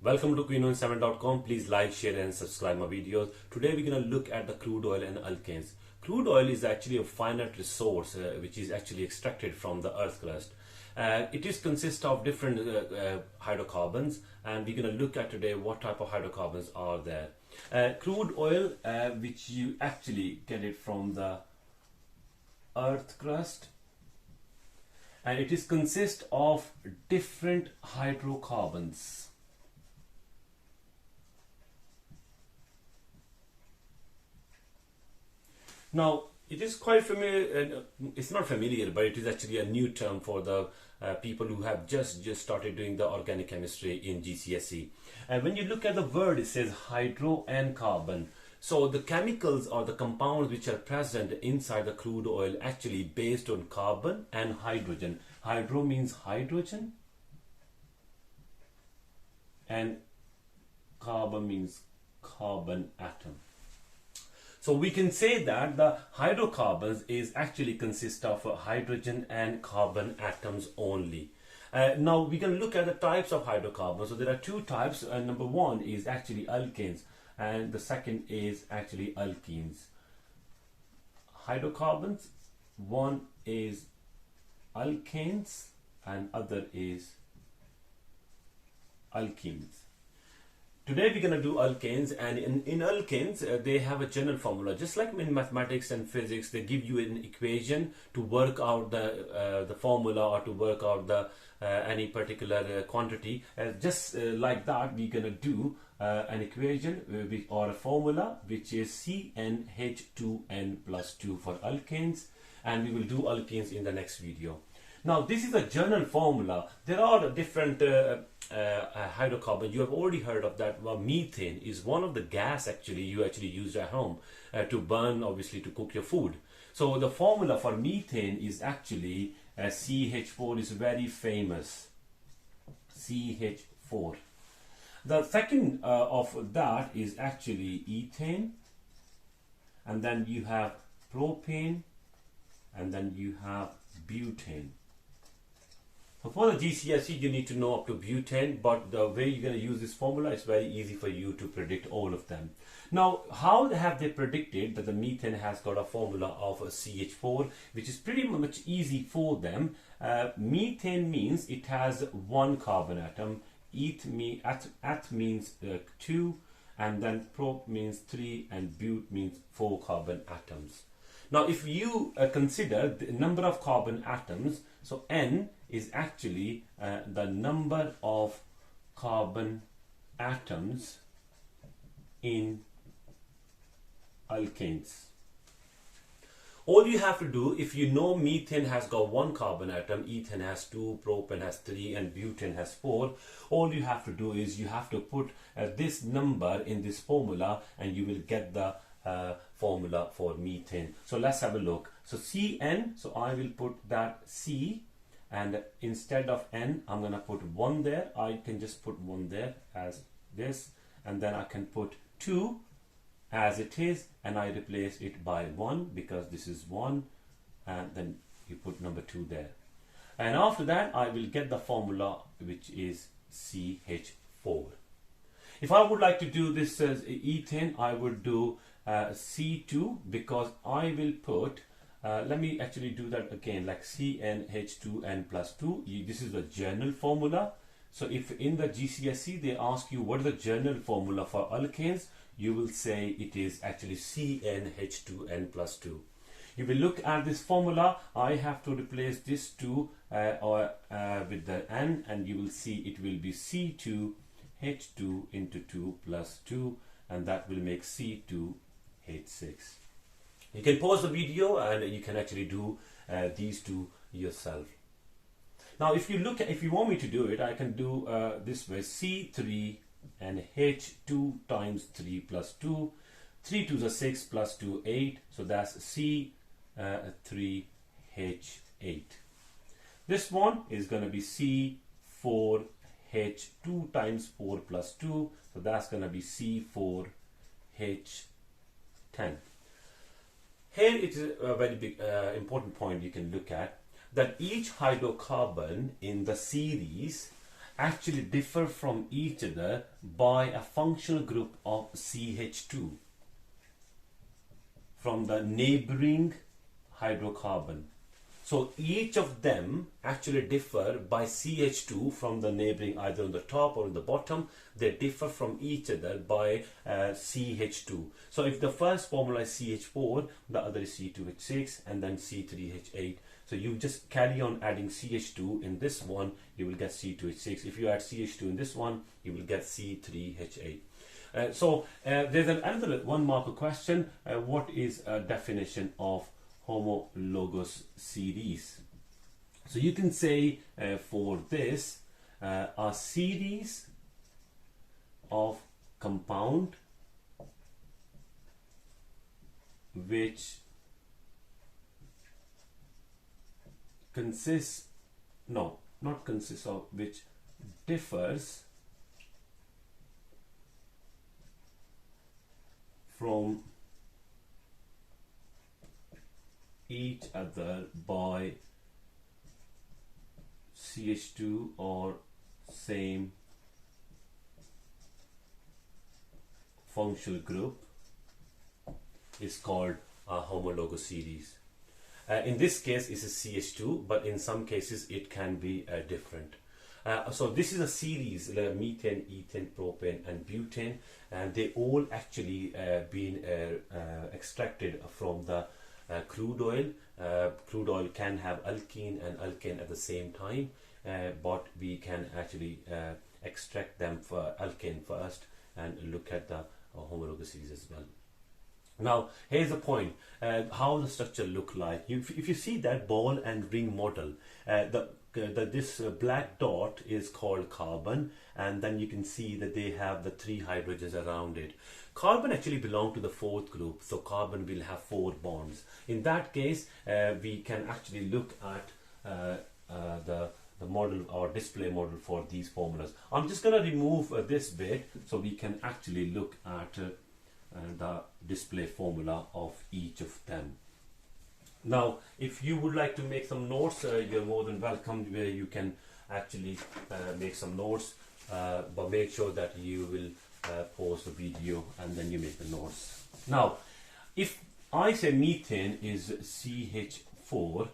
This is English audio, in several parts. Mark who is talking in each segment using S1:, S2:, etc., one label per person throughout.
S1: Welcome to quinoin7.com. Please like, share and subscribe my videos. Today we're going to look at the crude oil and alkanes. Crude oil is actually a finite resource which is actually extracted from the earth crust. It is consists of different hydrocarbons, and we're going to look at today what type of hydrocarbons are there. Crude oil, which you actually get it from the earth crust, and it is consist of different hydrocarbons. Now, it is quite familiar, it's not familiar, but it is actually a new term for the people who have just started doing the organic chemistry in GCSE. And when you look at the word, it says hydro and carbon. So the chemicals or the compounds which are present inside the crude oil actually based on carbon and hydrogen. Hydro means hydrogen and carbon means carbon atom. So we can say that the hydrocarbons is actually consist of hydrogen and carbon atoms only. Now we can look at the types of hydrocarbons. So there are two types. Number one is actually alkanes, and the second is actually alkenes. Hydrocarbons, one is alkanes and other is alkenes. Today we're going to do alkanes, and in alkanes they have a general formula. Just like in mathematics and physics, they give you an equation to work out the formula or to work out the any particular quantity. Just like that, we're going to do an equation or a formula which is CnH2n plus 2 for alkanes, and we will do alkenes in the next video. Now, this is a general formula. There are different hydrocarbons. You have already heard of that. Well, methane is one of the gas actually you actually use at home to burn, obviously, to cook your food. So the formula for methane is actually CH4 is very famous. CH4. The second of that is actually ethane, and then you have propane, and then you have butane. So for the GCSE, you need to know up to butane, but the way you're going to use this formula is very easy for you to predict all of them. Now, how have they predicted that the methane has got a formula of a CH4, which is pretty much easy for them. Methane means it has one carbon atom, at means 2, and then prop means 3, and but means 4 carbon atoms. Now, if you consider the number of carbon atoms, so N is actually the number of carbon atoms in alkanes. All you have to do, if you know methane has got one carbon atom, ethane has 2, propane has 3, and butane has 4, all you have to do is you have to put this number in this formula, and you will get the formula for methane. So let's have a look. So Cn, so I will put that C, and instead of N, I'm going to put 1 there. I can just put 1 there as this, and then I can put 2 as it is, and I replace it by 1 because this is 1, and then you put number 2 there. And after that, I will get the formula which is CH4. If I would like to do this as ethane, I would do C2, because I will put let me actually do that again, like CnH2n plus 2. This is the general formula. So if in the GCSE they ask you what is the general formula for alkanes, you will say it is actually CnH2n plus 2. You will look at this formula. I have to replace this 2 with the N, and you will see it will be C2H2 into 2 plus 2, and that will make C2H6. You can pause the video and you can actually do these two yourself. Now, if you want me to do it, I can do this way: C3 and H2 times 3 plus 2. 3 to the 6 plus 2, 8. So that's C3H8. This one is going to be C4H2 times 4 plus 2. So that's going to be C4H10. Here it is a very big important point you can look at, that each hydrocarbon in the series actually differ from each other by a functional group of CH2 from the neighboring hydrocarbon. So each of them actually differ by CH2 from the neighboring, either on the top or on the bottom. They differ from each other by CH2. So if the first formula is CH4, the other is C2H6 and then C3H8. So you just carry on adding CH2 in this one, you will get C2H6. If you add CH2 in this one, you will get C3H8. There's another one marker question. What is a definition of homologous series? So you can say for this, a series of compound which consists, no, not consists of, which differs from each other by CH2 or same functional group is called a homologous series. In this case it's a CH2, but in some cases it can be different. So this is a series, methane, ethane, propane and butane, and they all actually been extracted from the crude oil. Crude oil can have alkene and alkane at the same time, but we can actually extract them for alkane first and look at the homologous series as well. Now here's the point, how the structure look like. If you see that ball and ring model, this black dot is called carbon, and then you can see that they have the 3 hydrogens around it. Carbon actually belong to the 4th group, so carbon will have 4 bonds. In that case, we can actually look at the model or display model for these formulas. I'm just going to remove this bit so we can actually look at the display formula of each of them. Now if you would like to make some notes, you're more than welcome, where you can actually make some notes, but make sure that you will pause the video and then you make the notes. Now if I say methane is CH4,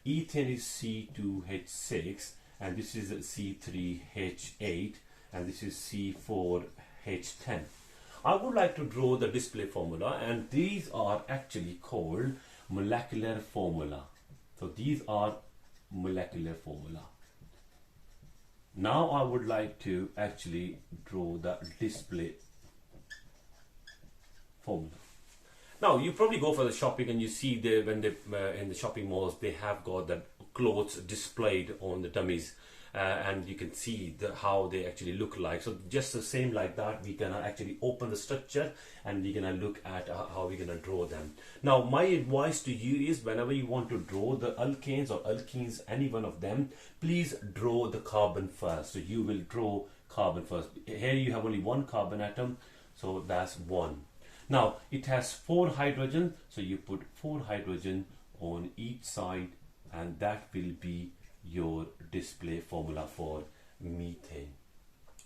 S1: ethane is C2H6, and this is C3H8, and this is C4H10. I would like to draw the display formula, and these are actually called molecular formula. So these are molecular formula. Now I would like to actually draw the display formula. Now you probably go for the shopping and you see when they in the shopping malls they have got the clothes displayed on the dummies, and you can see how they actually look like. So just the same like that, we can actually open the structure and we're gonna look at how we're gonna draw them. Now my advice to you is, whenever you want to draw the alkanes or alkenes, any one of them, please draw the carbon first. So you will draw carbon first. Here you have only 1 carbon atom, so that's 1. Now it has 4 hydrogen, so you put 4 hydrogen on each side, and that will be your display formula for methane.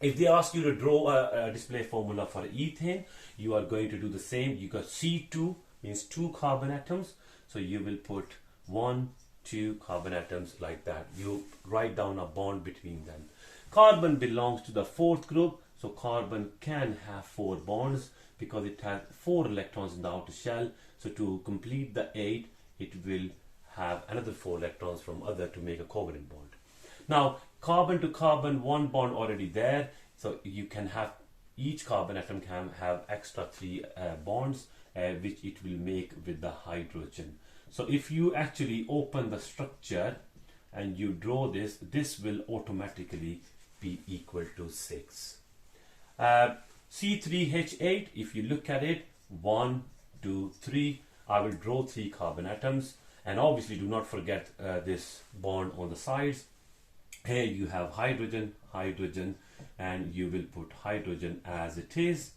S1: If they ask you to draw a display formula for ethane, you are going to do the same. You got C2 means 2 carbon atoms, so you will put 1, 2 carbon atoms like that. You write down a bond between them. Carbon belongs to the 4th group, so carbon can have 4 bonds because it has 4 electrons in the outer shell. So to complete the 8, it will have another 4 electrons from other to make a covalent bond. Now carbon to carbon, 1 bond already there, so you can have, each carbon atom can have extra 3 bonds which it will make with the hydrogen. So if you actually open the structure and you draw this, this will automatically be equal to 6. C3H8, if you look at it, 1, 2, 3, I will draw 3 carbon atoms, and obviously do not forget this bond on the sides. Here you have hydrogen, hydrogen, and you will put hydrogen as it is.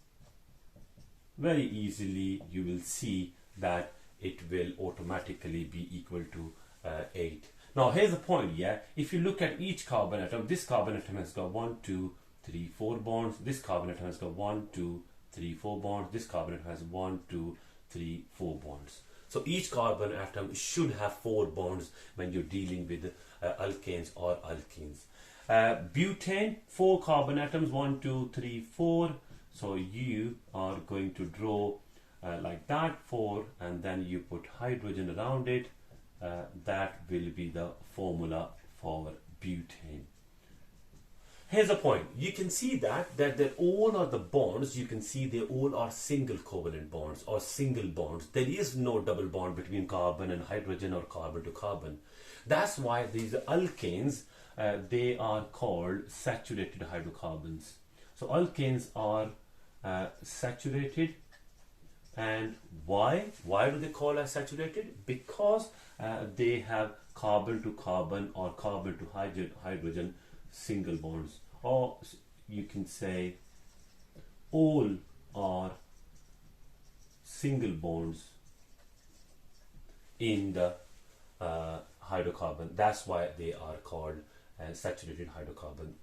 S1: Very easily you will see that it will automatically be equal to 8. Now here's the point, yeah. If you look at each carbon atom, this carbon atom has got 1, 2, 3, 4 bonds. This carbon atom has got 1, 2, 3, 4 bonds. This carbon atom has 1, 2, 3, 4 bonds. So each carbon atom should have 4 bonds when you're dealing with alkanes or alkenes. Butane, 4 carbon atoms, 1, 2, 3, 4. So you are going to draw like that, 4, and then you put hydrogen around it. That will be the formula for butane. Here's the point. You can see that all are the bonds. You can see they all are single covalent bonds or single bonds. There is no double bond between carbon and hydrogen or carbon to carbon. That's why these alkanes, they are called saturated hydrocarbons. So alkanes are saturated. And why? Why do they call as saturated? Because they have carbon to carbon or carbon to hydrogen single bonds, or you can say all are single bonds in the hydrocarbon. That's why they are called saturated hydrocarbon.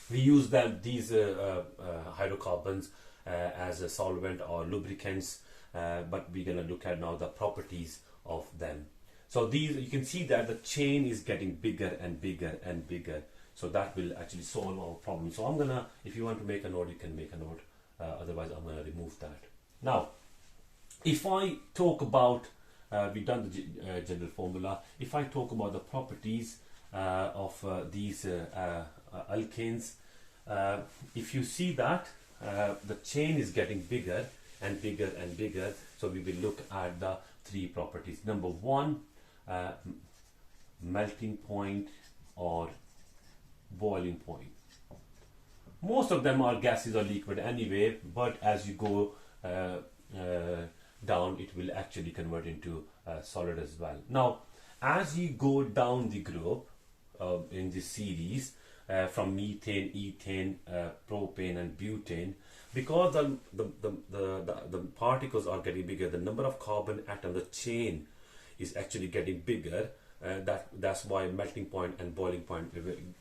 S1: We use these hydrocarbons as a solvent or lubricants, but we're going to look at now the properties of them. So these, you can see that the chain is getting bigger and bigger and bigger. So that will actually solve our problem. So I'm gonna, if you want to make a note, you can make a note. Otherwise, I'm gonna remove that. Now, if I talk about, we've done the general formula. If I talk about the properties of these alkanes, if you see that the chain is getting bigger and bigger and bigger, so we will look at the 3 properties. Number 1, melting point or boiling point. Most of them are gases or liquid anyway, but as you go down, it will actually convert into solid as well. Now, as you go down the group in this series, from methane, ethane, propane and butane, because the particles are getting bigger, the number of carbon atoms, the chain is actually getting bigger. That's why melting point and boiling point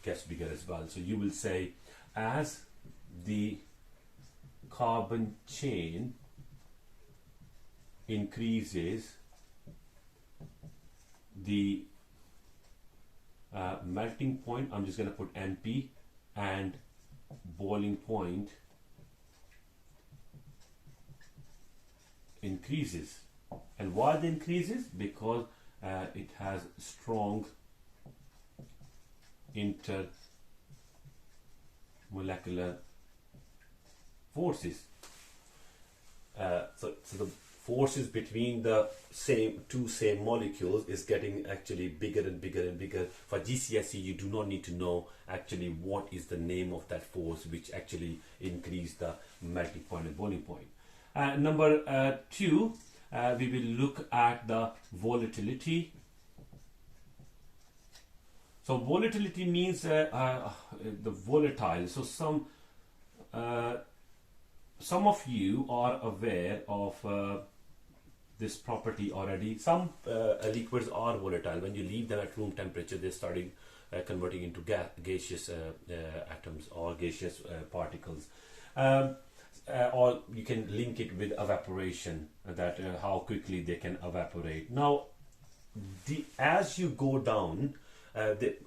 S1: gets bigger as well. So you will say, as the carbon chain increases, the melting point, I'm just going to put MP, and boiling point increases. And why it increases? Because it has strong intermolecular forces. So the forces between the two same molecules is getting actually bigger and bigger and bigger. For GCSE, you do not need to know actually what is the name of that force which actually increase the melting point and boiling point. Number 2, we will look at the volatility. So volatility means the volatile. So some of you are aware of this property already. Some liquids are volatile. When you leave them at room temperature, they start converting into gaseous atoms or gaseous particles. Or you can link it with evaporation, that how quickly they can evaporate. Now, as you go down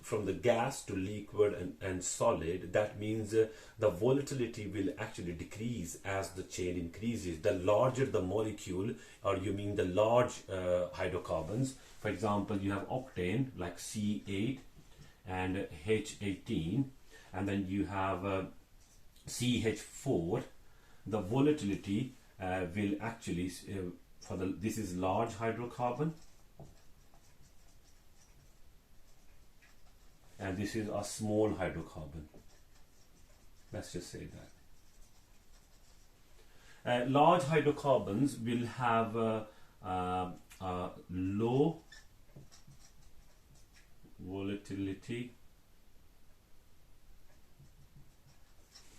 S1: from the gas to liquid and solid, that means the volatility will actually decrease as the chain increases. The larger the molecule, or you mean the large hydrocarbons. For example, you have octane like C8 and H18, and then you have CH4. The volatility will actually this is large hydrocarbon, and this is a small hydrocarbon. Let's just say that. Large hydrocarbons will have low volatility,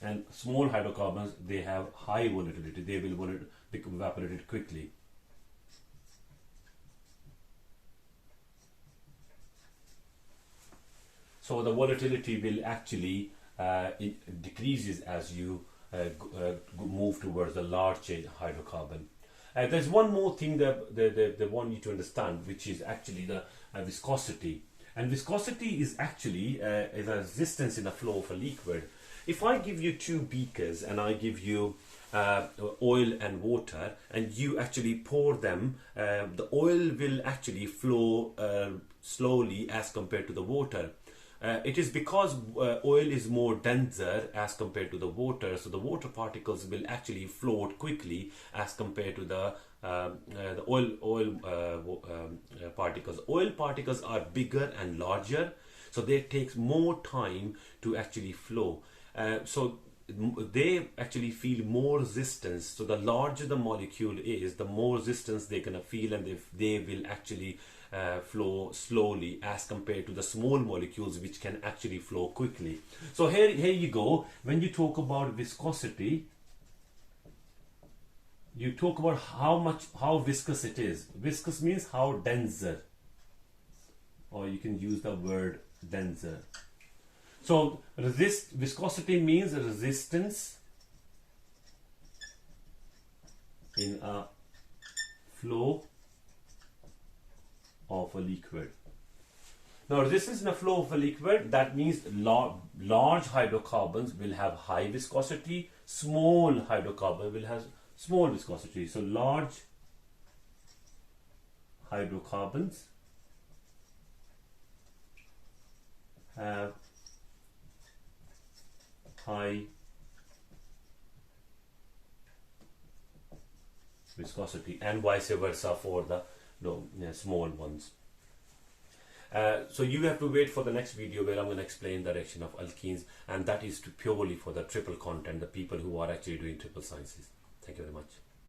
S1: and small hydrocarbons, they have high volatility. They will become evaporated quickly. So the volatility will actually it decreases as you move towards the large chain hydrocarbon. There's one more thing that they want you to understand, which is actually the viscosity. And viscosity is actually is a resistance in the flow of a liquid. If I give you two beakers and I give you oil and water, and you actually pour them, the oil will actually flow slowly as compared to the water. It is because oil is more denser as compared to the water, so the water particles will actually float quickly as compared to the oil particles. Oil particles are bigger and larger, so they take more time to actually flow. So they actually feel more resistance. So the larger the molecule is, the more resistance they're gonna feel, and they will actually flow slowly as compared to the small molecules which can actually flow quickly. So here you go. When you talk about viscosity, you talk about how viscous it is. Viscous means how denser, or you can use the word denser. So viscosity means resistance in a flow of a liquid. Now resistance in a flow of a liquid, that means large hydrocarbons will have high viscosity, small hydrocarbon will have small viscosity. So large hydrocarbons have high viscosity, and vice versa for the small ones. So you have to wait for the next video where I'm going to explain the reaction of alkenes, and that is purely for the triple content, the people who are actually doing triple sciences. Thank you very much.